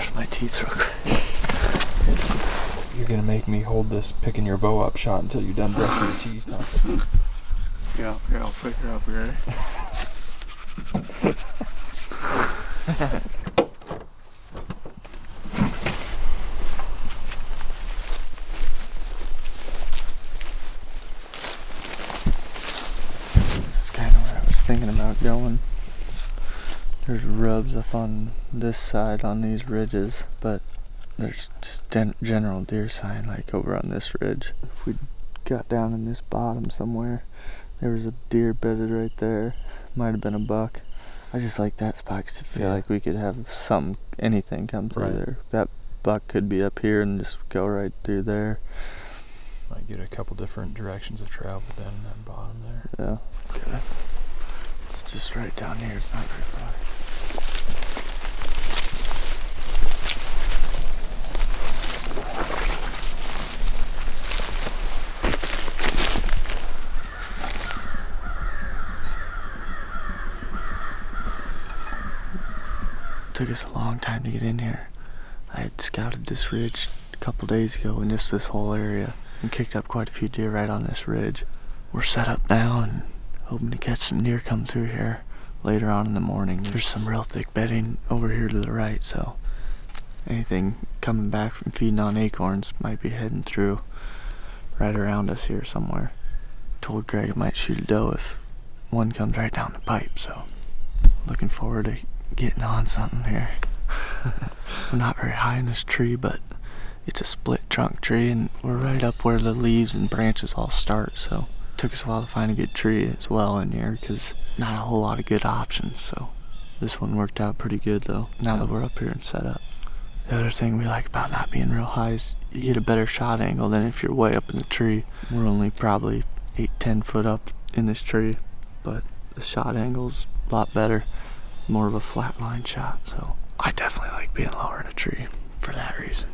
brush my teeth real quick. You're gonna make me hold this picking your bow up shot until you're done brushing your teeth, huh? Yeah, I'll pick her up, you ready? This is kind of where I was thinking about going. There's rubs up on this side on these ridges, but there's just general deer sign like over on this ridge. If we got down in this bottom somewhere, there was a deer bedded right there. Might have been a buck. I just like that spot because I feel like we could have anything come through there. That buck could be up here and just go right through there. Might get a couple different directions of travel down in that bottom there. Yeah. Okay. It's just right down here. It's not very far. Took us a long time to get in here. I had scouted this ridge a couple days ago and just this whole area and kicked up quite a few deer right on this ridge. We're set up now and hoping to catch some deer come through here later on in the morning. There's some real thick bedding over here to the right, so anything coming back from feeding on acorns might be heading through right around us here somewhere. Told Greg I might shoot a doe if one comes right down the pipe, so looking forward to getting on something here. We're not very high in this tree, but it's a split trunk tree and we're right up where the leaves and branches all start, so it took us a while to find a good tree as well in here because not a whole lot of good options, so this one worked out pretty good though, now that we're up here and set up. The other thing we like about not being real high is you get a better shot angle than if you're way up in the tree. We're only probably 8-10 foot up in this tree, but the shot angle's a lot better, more of a flat line shot, so I definitely like being lower in a tree for that reason.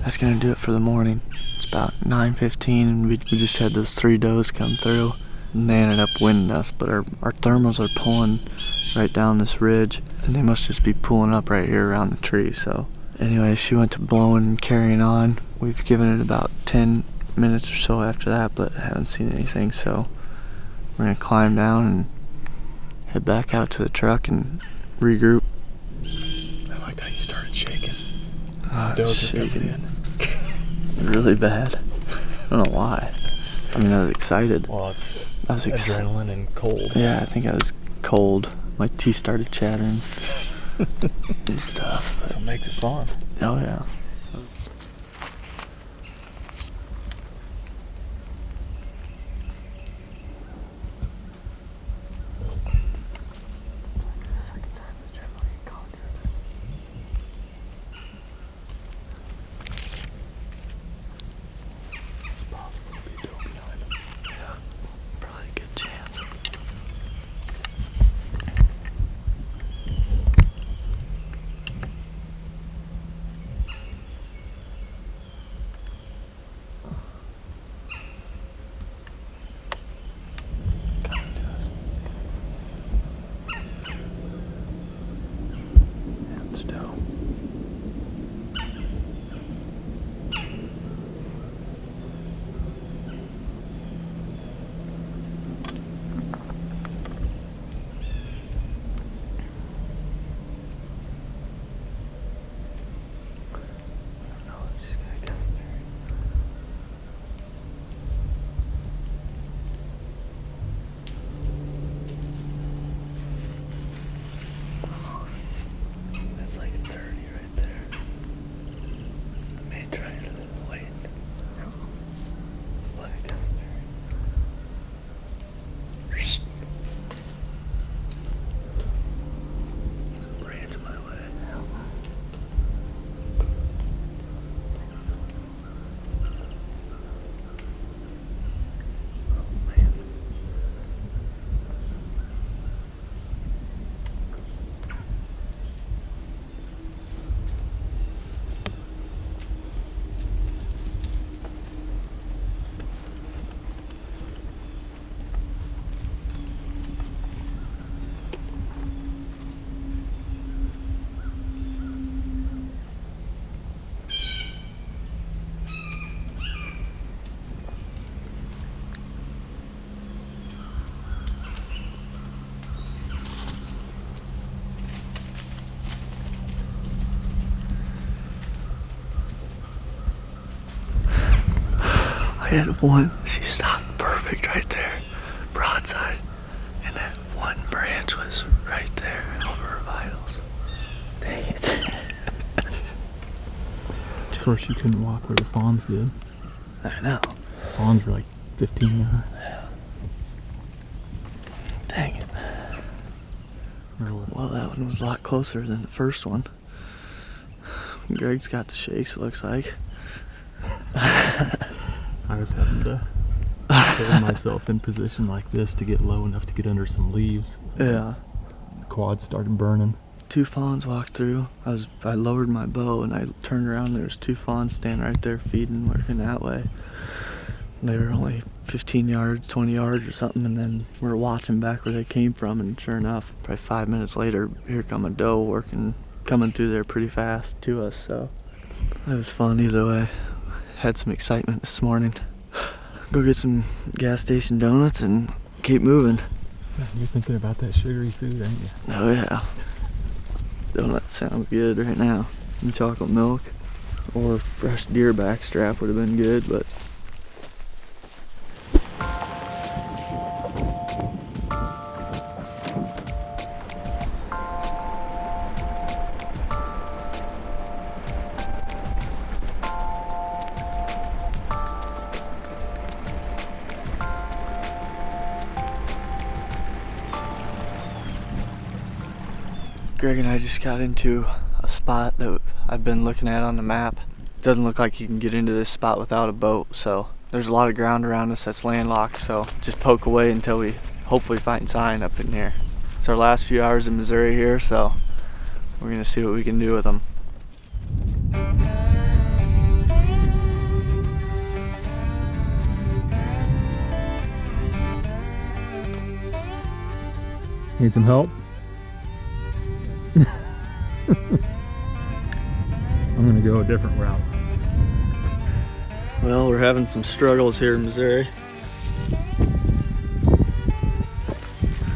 That's gonna do it for the morning. It's about 9:15 and we just had those 3 does come through and they ended up winning us, but our thermals are pulling right down this ridge and they must just be pulling up right here around the tree. So anyway, she went to blowing and carrying on. We've given it about 10 minutes or so after that, but haven't seen anything, so we're gonna climb down and head back out to the truck and regroup. I liked how you started shaking. Shaking really bad. I don't know why. I mean, I was excited. Well, it's adrenaline and cold. Yeah, I think I was cold. My teeth started chattering and stuff. That's what makes it fun. Oh yeah. had one, she stopped perfect right there, broadside. And that one branch was right there over her vitals. Dang it. Of course, she couldn't walk where the fawns did. I know. Fawns were like 15 yards. Yeah. Dang it. Well, that one was a lot closer than the first one. Greg's got the shakes, it looks like. I was having to hold myself in position like this to get low enough to get under some leaves. Yeah. The quad started burning. 2 fawns walked through. I lowered my bow and I turned around. There was 2 fawns standing right there feeding, working that way. They were only 15 yards, 20 yards or something, and then we're watching back where they came from, and sure enough, probably 5 minutes later, here come a doe coming through there pretty fast to us, so it was fun either way. Had some excitement this morning. Go get some gas station donuts and keep moving. You're thinking about that sugary food, ain't you? Oh yeah. Donuts sound good right now. And chocolate milk or fresh deer backstrap would have been good, but Greg and I just got into a spot that I've been looking at on the map. It doesn't look like you can get into this spot without a boat, so there's a lot of ground around us that's landlocked, so just poke away until we hopefully find sign up in here. It's our last few hours in Missouri here, so we're gonna see what we can do with them. Need some help? I'm gonna go a different route. Well, we're having some struggles here in Missouri.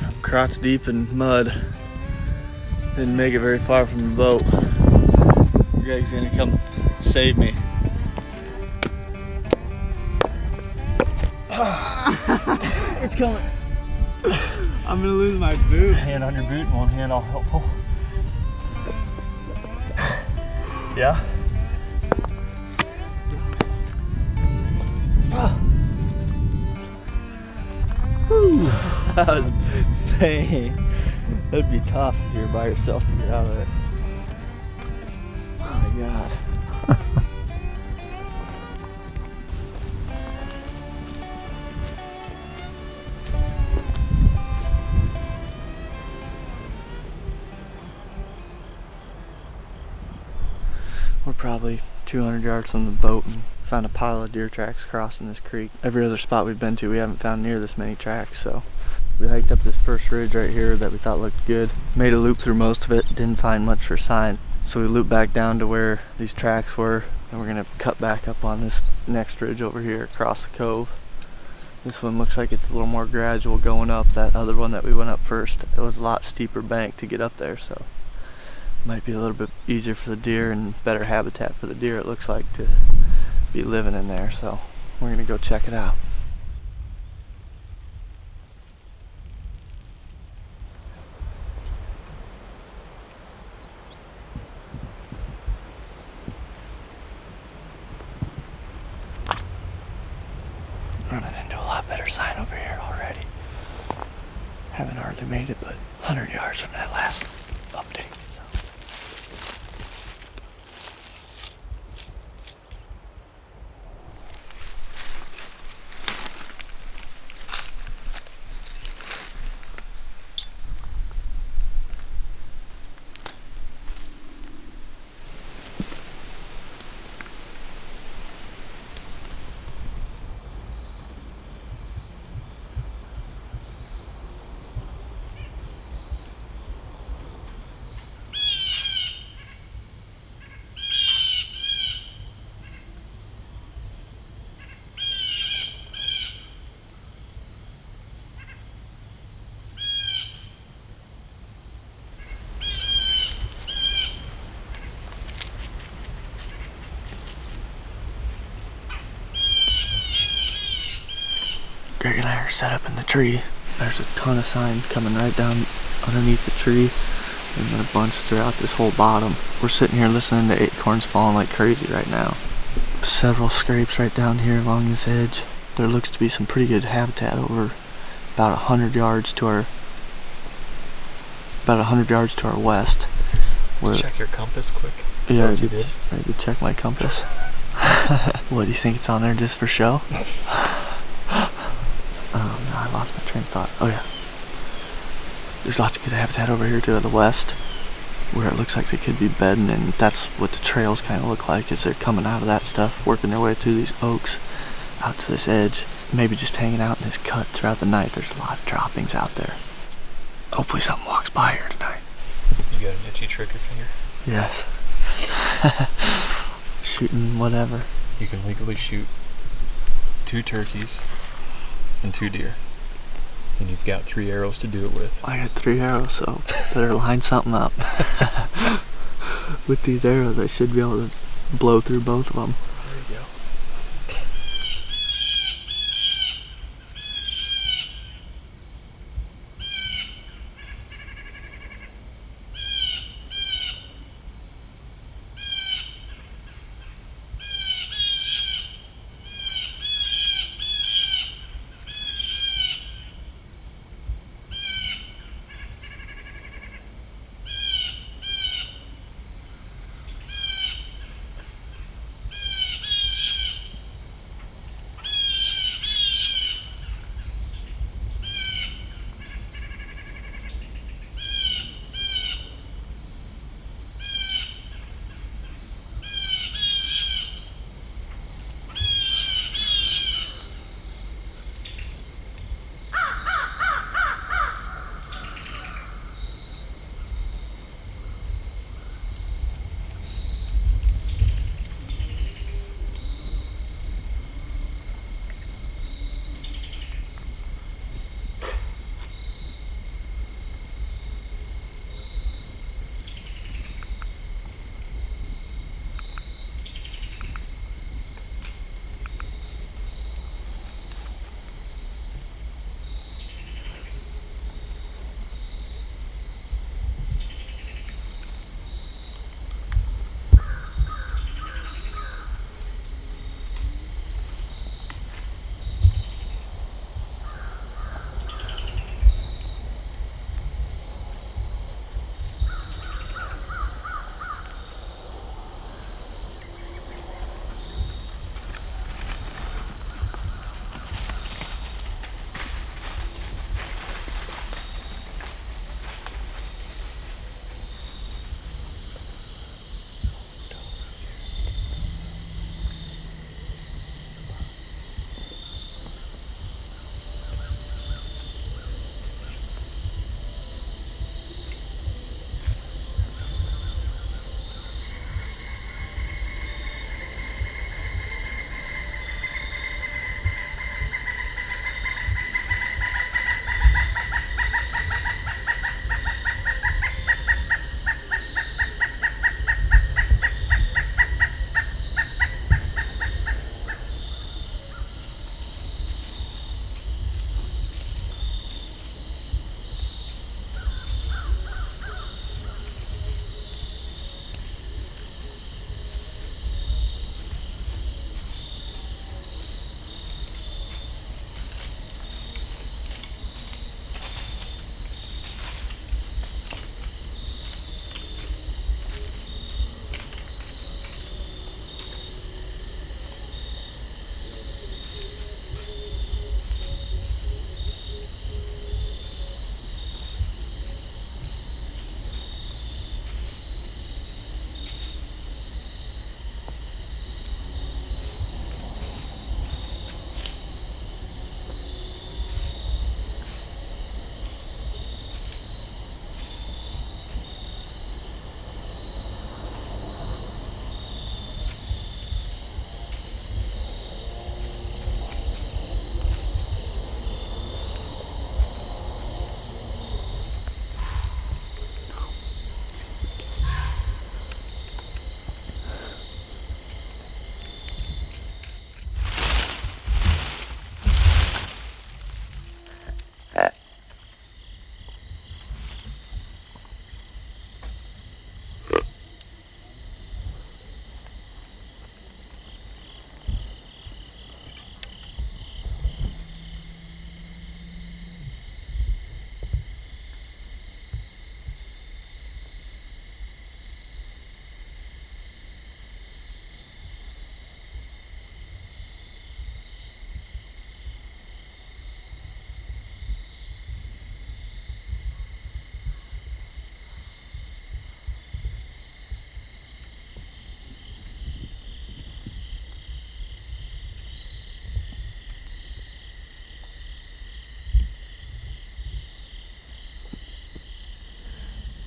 I'm crotch deep in mud. Didn't make it very far from the boat. Greg's gonna come save me. It's coming. I'm gonna lose my boot. Hand on your boot and one hand all helpful. Yeah? That was pain. That'd be tough if you're by yourself to get out of it. Oh my God. We're probably 200 yards from the boat and found a pile of deer tracks crossing this creek. Every other spot we've been to, we haven't found near this many tracks, so we hiked up this first ridge right here that we thought looked good. Made a loop through most of it, didn't find much for sign. So we looped back down to where these tracks were, and we're gonna cut back up on this next ridge over here across the cove. This one looks like it's a little more gradual going up. That other one that we went up first, it was a lot steeper bank to get up there, so might be a little bit easier for the deer and better habitat for the deer, it looks like, to be living in there, so we're gonna go check it out. Running into a lot better sign over here already. Haven't hardly made it, but 100 yards from that last update. So. Greg and I are set up in the tree. There's a ton of sign coming right down underneath the tree, and then a bunch throughout this whole bottom. We're sitting here listening to acorns falling like crazy right now. Several scrapes right down here along this edge. There looks to be some pretty good habitat over about 100 yards to our west. Check your compass quick. Yeah, I did check my compass. What, do you think it's on there just for show? Oh no, I lost my train of thought. Oh yeah. There's lots of good habitat over here to the west, where it looks like they could be bedding, and that's what the trails kind of look like, is they're coming out of that stuff, working their way through these oaks, out to this edge, maybe just hanging out in this cut throughout the night. There's a lot of droppings out there. Hopefully something walks by here tonight. You got an itchy trigger finger? Yes. Shooting whatever. You can legally shoot 2 turkeys and 2 deer. And you've got 3 arrows to do it with. I got 3 arrows, so better line something up. With these arrows, I should be able to blow through both of them. There you go.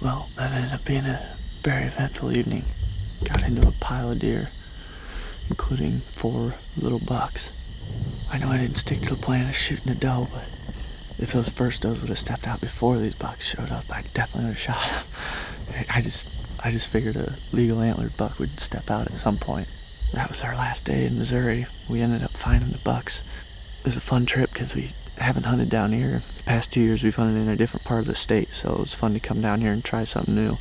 Well, that ended up being a very eventful evening. Got into a pile of deer, including 4 little bucks. I know I didn't stick to the plan of shooting a doe, but if those first does would have stepped out before these bucks showed up, I definitely would have shot them. I just figured a legal antlered buck would step out at some point. That was our last day in Missouri. We ended up finding the bucks. It was a fun trip because we haven't hunted down here. The past 2 years we've hunted in a different part of the state, so it was fun to come down here and try something new.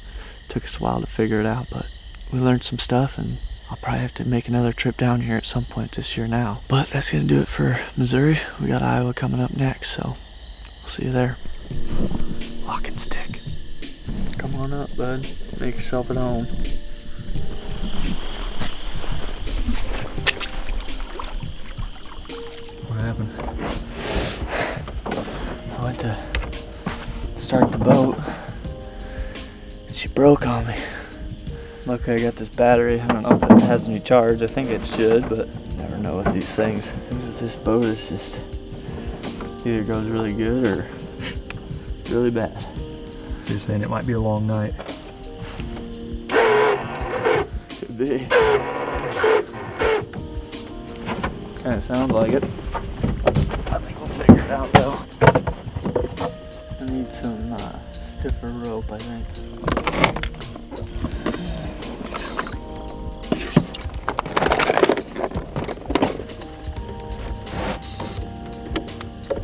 Took us a while to figure it out, but we learned some stuff, and I'll probably have to make another trip down here at some point this year now. But that's gonna do it for Missouri. We got Iowa coming up next, so we'll see you there. Walking stick. Come on up, bud. Make yourself at home. What happened? I went to start the boat, and she broke on me. Luckily I got this battery. I don't know if it has any charge. I think it should, but never know with these things. Things with this boat is just either goes really good or really bad. So you're saying it might be a long night? Could be. Kinda sounds like it. I think we'll figure it out though. I need some stiffer rope, I think.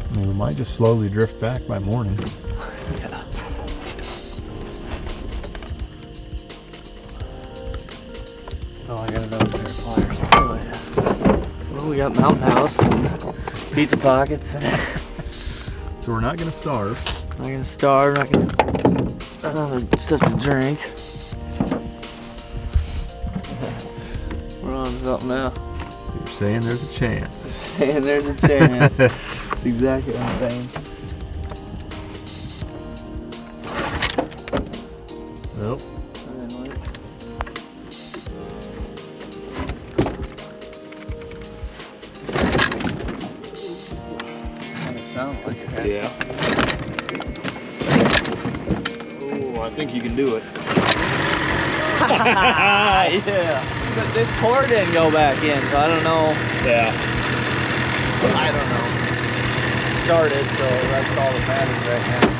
I mean, we might just slowly drift back by morning. Yeah. Oh, I got another pair of pliers. Oh, yeah. Well, we got Mountain House and pizza pockets. So we're not gonna starve. Not gonna starve, not gonna another stuff to drink. We're on something now. You're saying there's a chance. Saying there's a chance. That's exactly what I'm saying. Nope. Kinda sounds like it. Yeah. Oh, I think you can do it. Yeah. But this cord didn't go back in, so I don't know. Yeah. I don't know. It started, so that's all that matters right now.